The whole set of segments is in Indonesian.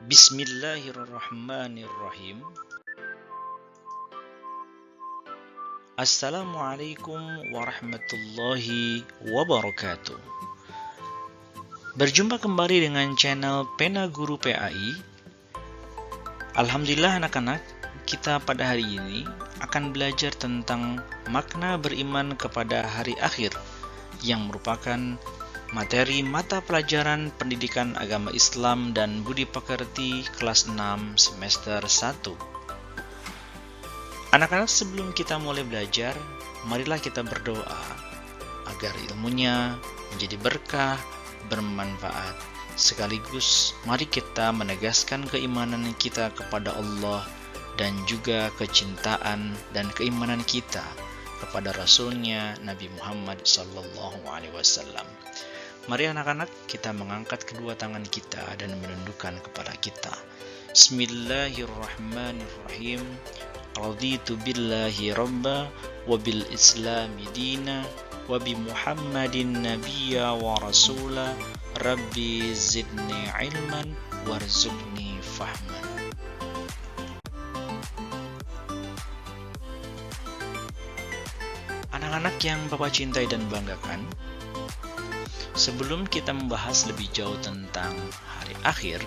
Bismillahirrahmanirrahim. Assalamualaikum warahmatullahi wabarakatuh. Berjumpa kembali dengan channel Pena Guru PAI. Alhamdulillah anak-anak, kita pada hari ini akan belajar tentang makna beriman kepada hari akhir yang merupakan materi mata pelajaran Pendidikan Agama Islam dan Budi Pekerti kelas 6 semester 1. Anak-anak, sebelum kita mulai belajar, marilah kita berdoa agar ilmunya menjadi berkah, bermanfaat. Sekaligus mari kita menegaskan keimanan kita kepada Allah dan juga kecintaan dan keimanan kita kepada Rasulnya Nabi Muhammad SAW. Mari anak-anak, kita mengangkat kedua tangan kita dan menundukkan kepala kita. Bismillahirrahmanirrahim. Raditu billahi rabba wa bil islami dina wa bi muhammadin nabiyya wa rasula rabbi zidni ilman warzuqni fahman. Anak-anak yang Bapak cintai dan banggakan, sebelum kita membahas lebih jauh tentang hari akhir,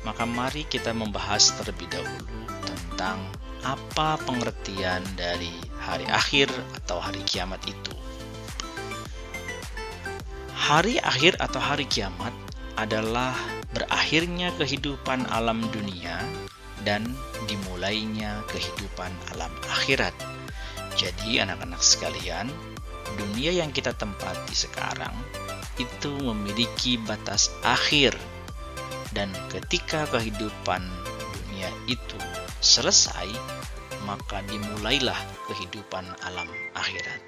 maka mari kita membahas terlebih dahulu tentang apa pengertian dari hari akhir atau hari kiamat itu. Hari akhir atau hari kiamat adalah berakhirnya kehidupan alam dunia dan dimulainya kehidupan alam akhirat. Jadi anak-anak sekalian, dunia yang kita tempati sekarang itu memiliki batas akhir, dan ketika kehidupan dunia itu selesai, maka dimulailah kehidupan alam akhirat.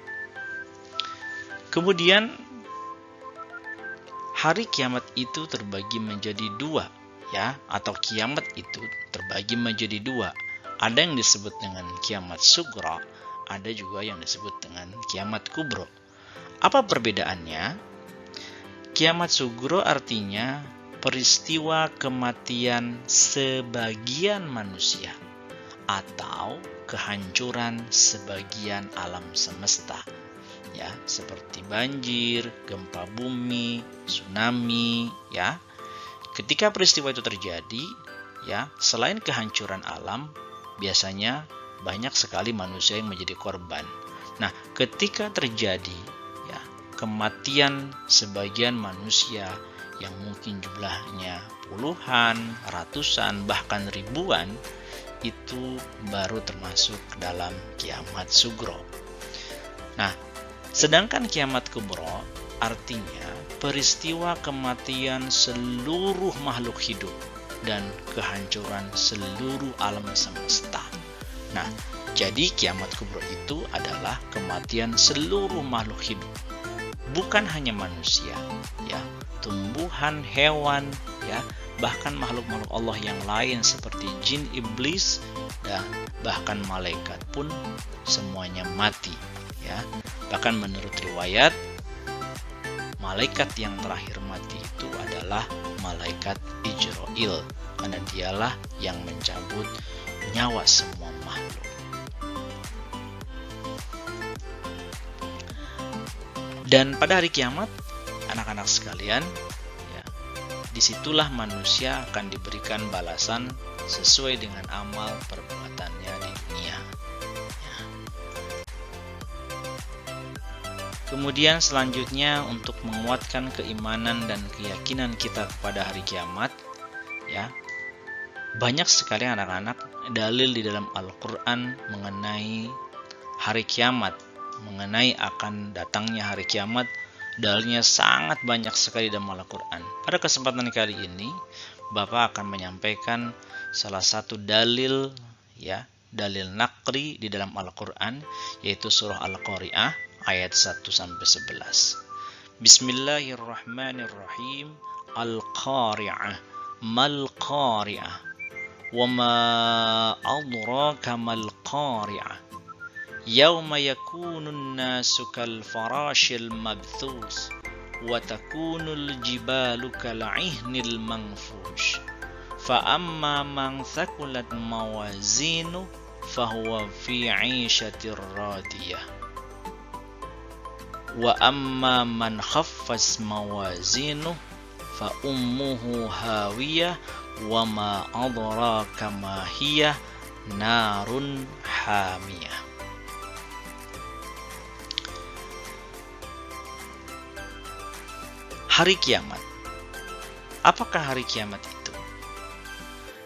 Kemudian hari kiamat itu terbagi menjadi dua, atau kiamat itu terbagi menjadi dua. Ada yang disebut dengan kiamat sugra, ada juga yang disebut dengan kiamat kubro. Apa perbedaannya? Kiamat sugro artinya peristiwa kematian sebagian manusia atau kehancuran sebagian alam semesta, seperti banjir, gempa bumi, tsunami, Ketika peristiwa itu terjadi, selain kehancuran alam, biasanya banyak sekali manusia yang menjadi korban. Nah, ketika terjadi kematian sebagian manusia yang mungkin jumlahnya puluhan, ratusan, bahkan ribuan, itu baru termasuk dalam kiamat sugro. Nah, sedangkan kiamat kubro artinya peristiwa kematian seluruh makhluk hidup dan kehancuran seluruh alam semesta. Nah, jadi kiamat kubro itu adalah kematian seluruh makhluk hidup. Bukan hanya manusia, tumbuhan, hewan, bahkan makhluk-makhluk Allah yang lain seperti jin, iblis, dan bahkan malaikat pun semuanya mati, Bahkan menurut riwayat, malaikat yang terakhir mati itu adalah malaikat Ijrail, karena dialah yang mencabut nyawa semua makhluk. Dan pada hari kiamat, anak-anak sekalian, disitulah manusia akan diberikan balasan sesuai dengan amal perbuatannya di dunia. Kemudian selanjutnya, untuk menguatkan keimanan dan keyakinan kita kepada hari kiamat, banyak sekali anak-anak dalil di dalam Al-Quran mengenai hari kiamat, mengenai akan datangnya hari kiamat. Dalilnya sangat banyak sekali dalam Al-Quran. Pada kesempatan kali ini, Bapak akan menyampaikan salah satu dalil, dalil nakri di dalam Al-Quran, yaitu surah Al-Qari'ah ayat 1-11. Bismillahirrahmanirrahim. Al-Qari'ah, mal-Qari'ah, wa ma adraka mal-Qari'ah. Yauma yakunun nasu kal farashil mabthus wa takunul jibalu kal ihnil manfush Fa amma man thaqulat mawazinu fahuwa fi 'ishatir radiyah. Wa amma man khaffas mawazinu fa ummuhu hawiyah wa ma adraka ma hiya narun hamiyah. Hari kiamat. Apakah hari kiamat itu?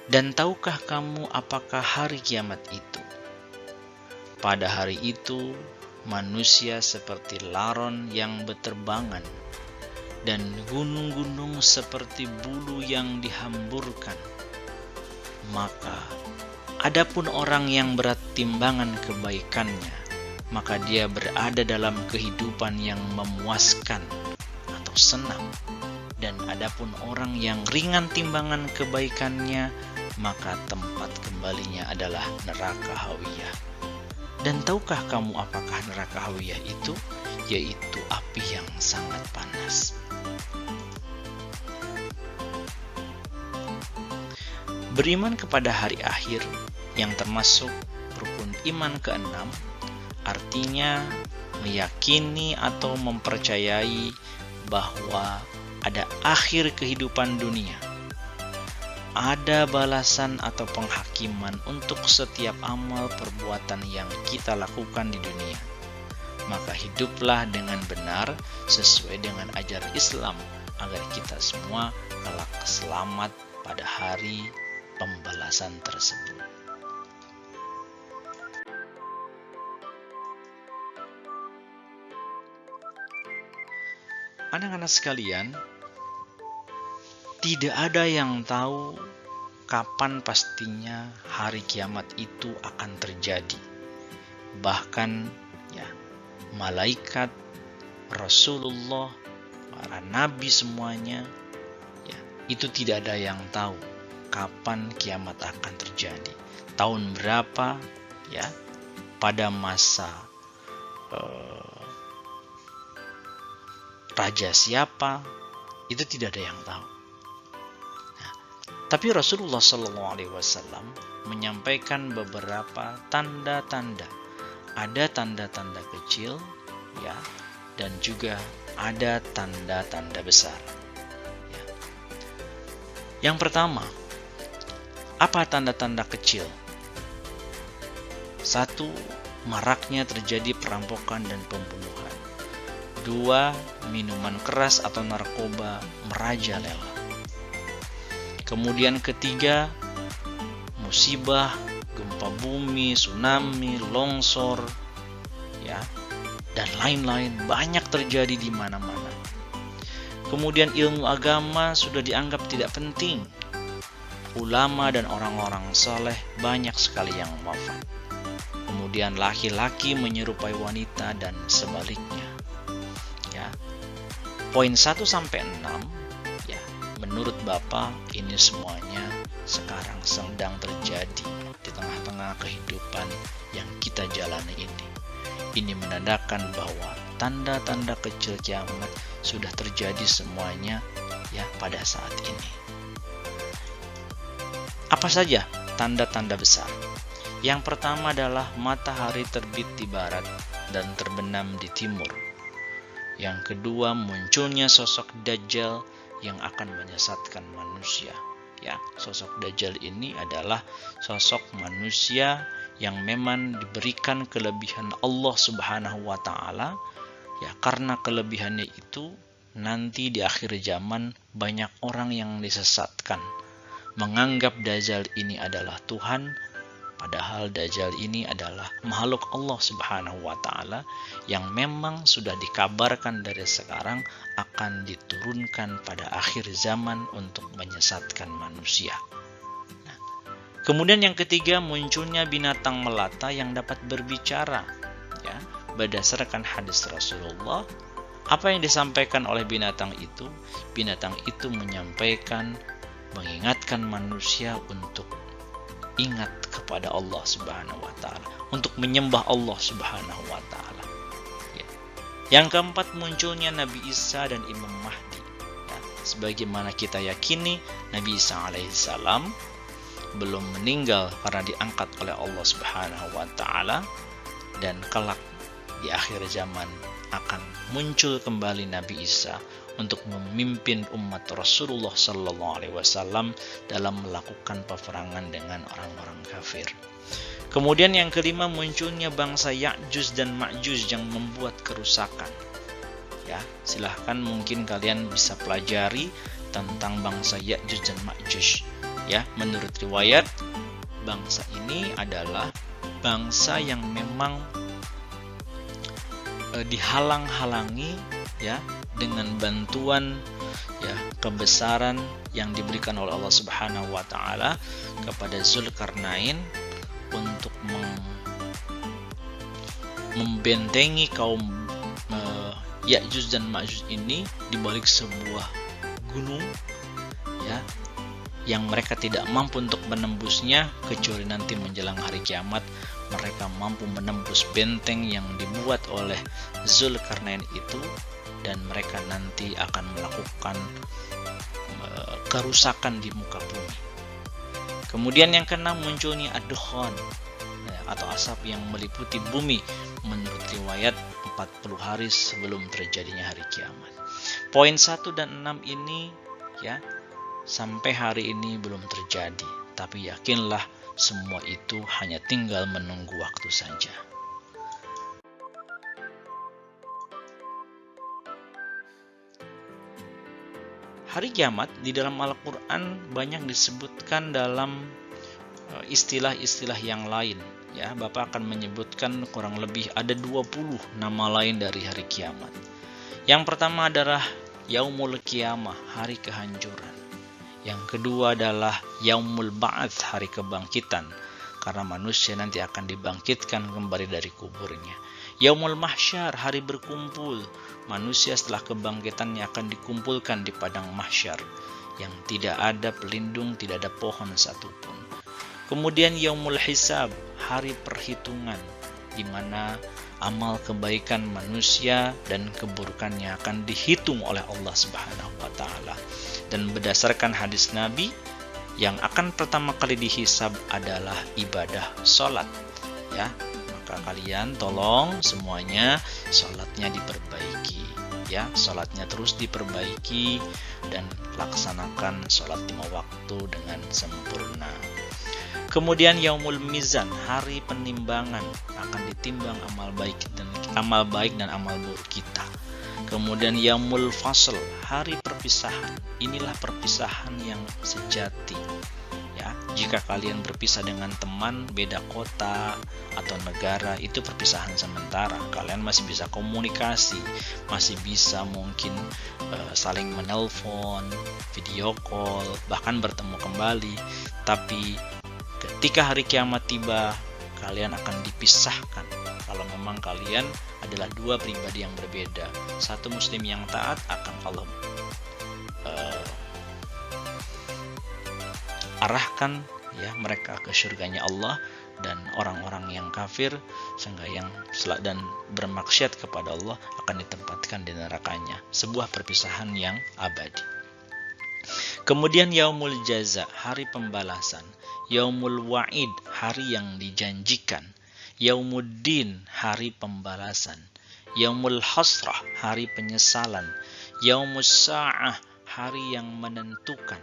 Dan tahukah kamu apakah hari kiamat itu? Pada hari itu, manusia seperti laron yang berterbangan, dan gunung-gunung seperti bulu yang dihamburkan. Maka, adapun orang yang berat timbangan kebaikannya, maka dia berada dalam kehidupan yang memuaskan atau senang. Dan adapun orang yang ringan timbangan kebaikannya, maka tempat kembalinya adalah neraka hawiyah. Dan tahukah kamu apakah neraka hawiyah itu? Yaitu api yang sangat panas. Beriman kepada hari akhir yang termasuk rukun iman ke-6, artinya meyakini atau mempercayai bahwa ada akhir kehidupan dunia. Ada balasan atau penghakiman untuk setiap amal perbuatan yang kita lakukan di dunia. Maka hiduplah dengan benar sesuai dengan ajaran Islam agar kita semua kelak selamat pada hari pembalasan tersebut. Anak-anak sekalian, tidak ada yang tahu kapan pastinya hari kiamat itu akan terjadi. Bahkan ya, malaikat, Rasulullah, para nabi semuanya, ya, itu tidak ada yang tahu kapan kiamat akan terjadi. Tahun berapa, ya, pada masa raja siapa, itu tidak ada yang tahu. Nah, tapi Rasulullah SAW menyampaikan beberapa tanda-tanda. Ada tanda-tanda kecil, ya, dan juga ada tanda-tanda besar. Ya. Yang pertama, apa tanda-tanda kecil? 1. Maraknya terjadi perampokan dan pembunuhan. 2. Minuman keras atau narkoba merajalela. Kemudian ketiga, musibah, gempa bumi, tsunami, longsor, ya, dan lain-lain banyak terjadi di mana-mana. Kemudian ilmu agama sudah dianggap tidak penting. Ulama dan orang-orang saleh banyak sekali yang wafat. Kemudian laki-laki menyerupai wanita dan sebaliknya. Ya. Poin 1 sampai 6, ya, menurut Bapak ini semuanya sekarang sedang terjadi di tengah-tengah kehidupan yang kita jalani ini. Ini menandakan bahwa tanda-tanda kecil kiamat sudah terjadi semuanya, ya, pada saat ini. Apa saja tanda-tanda besar? Yang pertama adalah matahari terbit di barat dan terbenam di timur. Yang kedua, munculnya sosok Dajjal yang akan menyesatkan manusia. Ya, sosok Dajjal ini adalah sosok manusia yang memang diberikan kelebihan Allah Subhanahu wa taala. Ya, karena kelebihannya itu nanti di akhir zaman banyak orang yang disesatkan, menganggap Dajjal ini adalah Tuhan, padahal Dajjal ini adalah makhluk Allah Subhanahu wa taala yang memang sudah dikabarkan dari sekarang akan diturunkan pada akhir zaman untuk menyesatkan manusia. Nah, kemudian yang ketiga, munculnya binatang melata yang dapat berbicara. Ya, berdasarkan hadis Rasulullah, apa yang disampaikan oleh binatang itu? Binatang itu menyampaikan, mengingatkan manusia untuk ingat kepada Allah Subhanahu wa taala, untuk menyembah Allah Subhanahu wa taala. Ya. Yang keempat, munculnya Nabi Isa dan Imam Mahdi. Ya. sebagaimana kita yakini Nabi Isa alaihissalam belum meninggal karena diangkat oleh Allah Subhanahu wa taala, dan kelak di akhir zaman akan muncul kembali Nabi Isa untuk memimpin umat Rasulullah sallallahu alaihi wasallam dalam melakukan peperangan dengan orang-orang kafir. Kemudian yang kelima, munculnya bangsa Ya'juj dan Ma'juj yang membuat kerusakan. Ya, silahkan mungkin kalian bisa pelajari tentang bangsa Ya'juj dan Ma'juj. Ya, menurut riwayat, bangsa ini adalah bangsa yang memang dihalang-halangi ya dengan bantuan ya kebesaran yang diberikan oleh Allah Subhanahu wa taala kepada Zulkarnain untuk membentengi kaum Ya'juj dan Ma'juj ini di balik sebuah gunung ya, yang mereka tidak mampu untuk menembusnya, kecuali nanti menjelang hari kiamat mereka mampu menembus benteng yang dibuat oleh Zulkarnain itu, dan mereka nanti akan melakukan kerusakan di muka bumi. Kemudian yang keenam, munculnya ad-dukhan atau asap yang meliputi bumi menurut riwayat 40 hari sebelum terjadinya hari kiamat. Poin 1 dan 6 ini ya sampai hari ini belum terjadi, tapi yakinlah semua itu hanya tinggal menunggu waktu saja. Hari kiamat di dalam Al-Quran banyak disebutkan dalam istilah-istilah yang lain. Ya, Bapak akan menyebutkan kurang lebih ada 20 nama lain dari hari kiamat. Yang pertama adalah Yaumul Qiyamah, hari kehancuran. Yang kedua adalah Yaumul Ba'ats, hari kebangkitan, karena manusia nanti akan dibangkitkan kembali dari kuburnya. Yaumul Mahsyar, hari berkumpul, manusia setelah kebangkitannya akan dikumpulkan di padang mahsyar yang tidak ada pelindung, tidak ada pohon satupun. Kemudian Yaumul Hisab, hari perhitungan, di mana amal kebaikan manusia dan keburukannya akan dihitung oleh Allah Subhanahu wa taala. Dan berdasarkan hadis Nabi, yang akan pertama kali dihisab adalah ibadah sholat. Ya, maka kalian tolong semuanya sholatnya diperbaiki. Ya, sholatnya terus diperbaiki dan laksanakan sholat 5 waktu dengan sempurna. Kemudian Yaumul Mizan, hari penimbangan, akan ditimbang amal baik dan amal buruk kita. Kemudian Yaumul Fasl, hari perpisahan. Inilah perpisahan yang sejati. Ya, jika kalian berpisah dengan teman beda kota atau negara, itu perpisahan sementara. Kalian masih bisa komunikasi, masih bisa mungkin saling menelpon, video call, bahkan bertemu kembali. Tapi ketika hari kiamat tiba, kalian akan dipisahkan. Kalau memang kalian adalah dua pribadi yang berbeda. Satu muslim yang taat akan Allah arahkan ya mereka ke surganya Allah, dan orang-orang yang kafir yang dan bermaksiat kepada Allah akan ditempatkan di nerakanya. Sebuah perpisahan yang abadi. Kemudian Yaumul Jaza, hari pembalasan. Yaumul Wa'id, hari yang dijanjikan. Yaumuddin, hari pembalasan. Yaumul Hasrah, hari penyesalan. Yaumus Sa'ah, hari yang menentukan.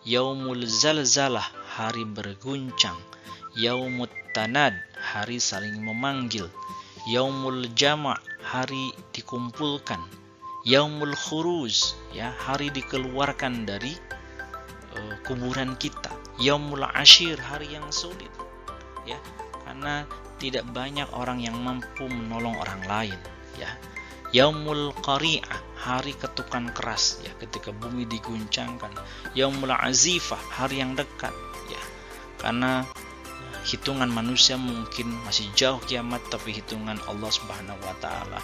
Yaumul Zalzalah, hari berguncang. Yaumut Tanad, hari saling memanggil. Yaumul Jama', hari dikumpulkan. Yaumul Khuruj, ya, hari dikeluarkan dari kuburan kita. Yaumul Ashir, hari yang sulit, ya, karena tidak banyak orang yang mampu menolong orang lain, ya. Yaumul Qari'ah, hari ketukan keras, ya, ketika bumi diguncangkan. Yaumul Azifah, hari yang dekat, ya, karena hitungan manusia mungkin masih jauh kiamat, tapi hitungan Allah Subhanahu wa taala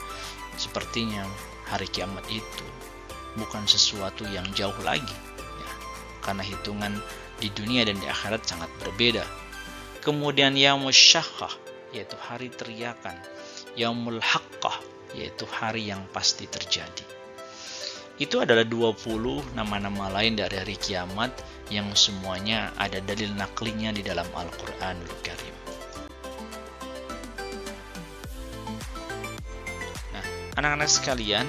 sepertinya hari kiamat itu bukan sesuatu yang jauh lagi, ya, karena hitungan di dunia dan di akhirat sangat berbeda. Kemudian Yaumul Syaqqah, yaitu hari teriakan. Yaumul Haqqah, yaitu hari yang pasti terjadi. Itu adalah 20 nama-nama lain dari hari kiamat yang semuanya ada dalil naklinya di dalam Al-Qur'anul Karim. Nah, anak-anak sekalian,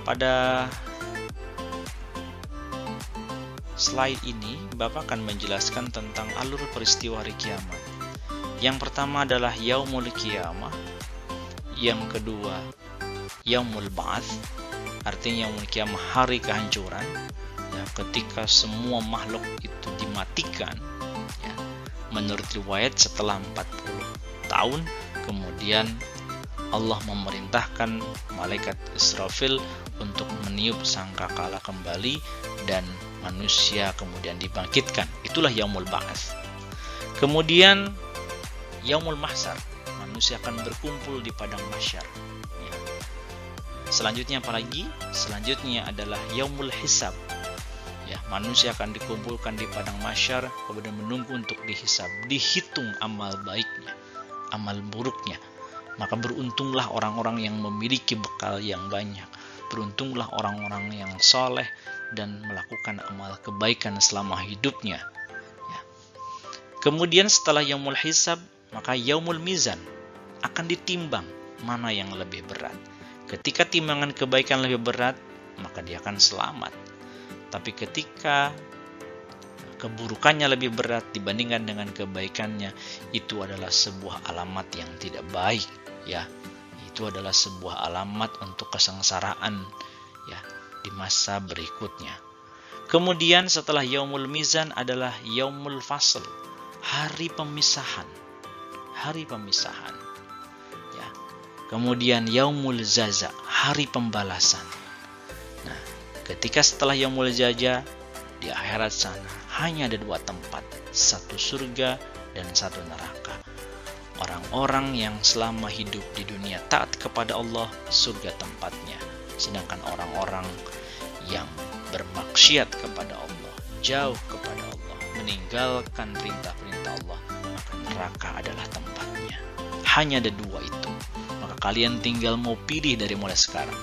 pada slide ini Bapak akan menjelaskan tentang alur peristiwa hari kiamat. Yang pertama adalah Yaumul Qiyamah, yang kedua Yaumul Ba'ats, artinya Yaumul Qiyamah, hari kehancuran, ya, ketika semua makhluk itu dimatikan, ya. Menurut riwayat setelah 40 tahun kemudian Allah memerintahkan malaikat Israfil untuk meniup sangkakala kembali dan manusia kemudian dibangkitkan. Itulah Yaumul Ba'ats. Kemudian Yaumul Mahsyar, manusia akan berkumpul di padang mahsyar. Ya. Selanjutnya apalagi? Selanjutnya adalah Yaumul Hisab. Ya, manusia akan dikumpulkan di padang mahsyar kemudian menunggu untuk dihisab, dihitung amal baiknya, amal buruknya. Maka beruntunglah orang-orang yang memiliki bekal yang banyak. Beruntunglah orang-orang yang soleh dan melakukan amal kebaikan selama hidupnya. Ya. Kemudian setelah Yaumul Hisab, maka Yaumul Mizan, akan ditimbang mana yang lebih berat. Ketika timbangan kebaikan lebih berat, maka dia akan selamat. Tapi ketika keburukannya lebih berat dibandingkan dengan kebaikannya, itu adalah sebuah alamat yang tidak baik, ya. Itu adalah sebuah alamat untuk kesengsaraan, ya, di masa berikutnya. Kemudian setelah Yaumul Mizan adalah Yaumul Fasl, hari pemisahan. Hari pemisahan. Ya. Kemudian Yaumul Jaza, hari pembalasan. Nah, ketika setelah Yaumul Jaza, di akhirat sana hanya ada 2 tempat, satu surga dan satu neraka. Orang-orang yang selama hidup di dunia taat kepada Allah, surga tempatnya. Sedangkan orang-orang yang bermaksiat kepada Allah, jauh kepada Allah, meninggalkan perintah-perintah Allah, maka neraka adalah tempatnya. Hanya ada 2 itu. Maka kalian tinggal mau pilih dari mulai sekarang.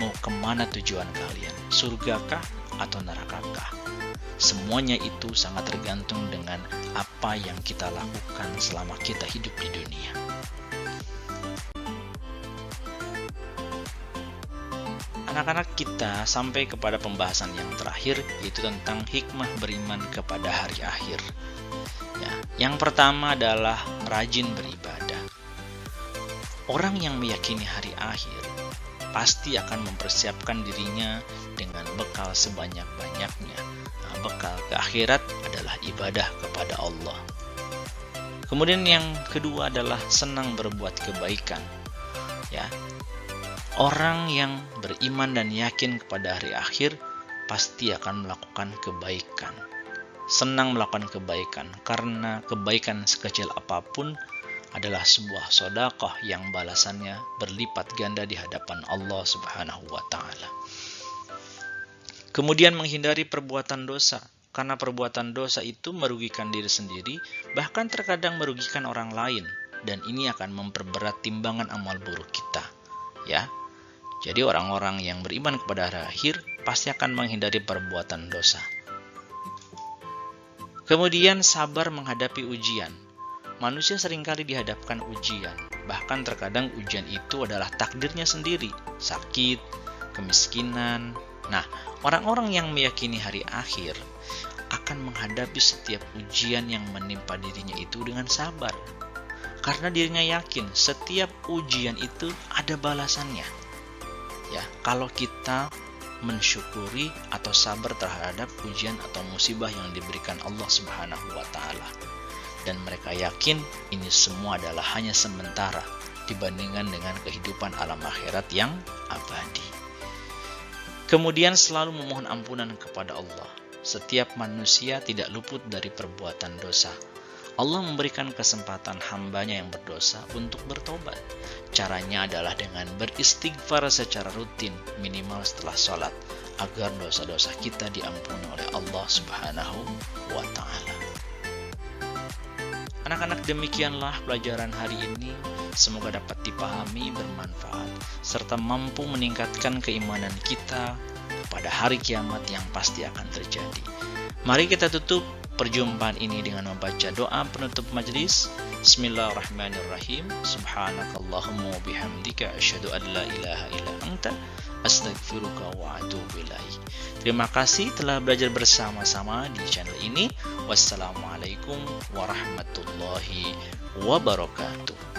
Mau kemana tujuan kalian? Surgakah atau nerakakah? Semuanya itu sangat tergantung dengan apa yang kita lakukan selama kita hidup di dunia. Anak-anak kita sampai kepada pembahasan yang terakhir, yaitu tentang hikmah beriman kepada hari akhir. Ya, yang pertama adalah rajin beribadah. Orang yang meyakini hari akhir pasti akan mempersiapkan dirinya dengan bekal sebanyak-banyaknya. Nah, bekal ke akhirat adalah ibadah kepada Allah. Kemudian yang kedua adalah senang berbuat kebaikan. Ya, orang yang beriman dan yakin kepada hari akhir pasti akan melakukan kebaikan. Senang melakukan kebaikan karena kebaikan sekecil apapun adalah sebuah sedekah yang balasannya berlipat ganda di hadapan Allah Subhanahu wa taala. Kemudian menghindari perbuatan dosa, karena perbuatan dosa itu merugikan diri sendiri, bahkan terkadang merugikan orang lain, dan ini akan memperberat timbangan amal buruk kita. Ya. Jadi orang-orang yang beriman kepada hari akhir pasti akan menghindari perbuatan dosa. Kemudian sabar menghadapi ujian. Manusia seringkali dihadapkan ujian, bahkan terkadang ujian itu adalah takdirnya sendiri, sakit, kemiskinan. Nah, orang-orang yang meyakini hari akhir akan menghadapi setiap ujian yang menimpa dirinya itu dengan sabar. Karena dirinya yakin setiap ujian itu ada balasannya. Ya, kalau kita mensyukuri atau sabar terhadap ujian atau musibah yang diberikan Allah Subhanahu wa taala. Dan mereka yakin ini semua adalah hanya sementara dibandingkan dengan kehidupan alam akhirat yang abadi. Kemudian selalu memohon ampunan kepada Allah. Setiap manusia tidak luput dari perbuatan dosa. Allah memberikan kesempatan hambanya yang berdosa untuk bertobat. Caranya adalah dengan beristighfar secara rutin, minimal setelah sholat, agar dosa-dosa kita diampuni oleh Allah Subhanahu wa ta'ala. Anak-anak, demikianlah pelajaran hari ini. Semoga dapat dipahami, bermanfaat, serta mampu meningkatkan keimanan kita pada hari kiamat yang pasti akan terjadi. Mari kita tutup perjumpaan ini dengan membaca doa penutup majelis. Bismillahirrahmanirrahim. Subhanakallahumma wa bihamdika asyhadu an la ilaha illa anta astaghfiruka wa atubu ilaik. Terima kasih telah belajar bersama-sama di channel ini. Wassalamualaikum warahmatullahi wabarakatuh.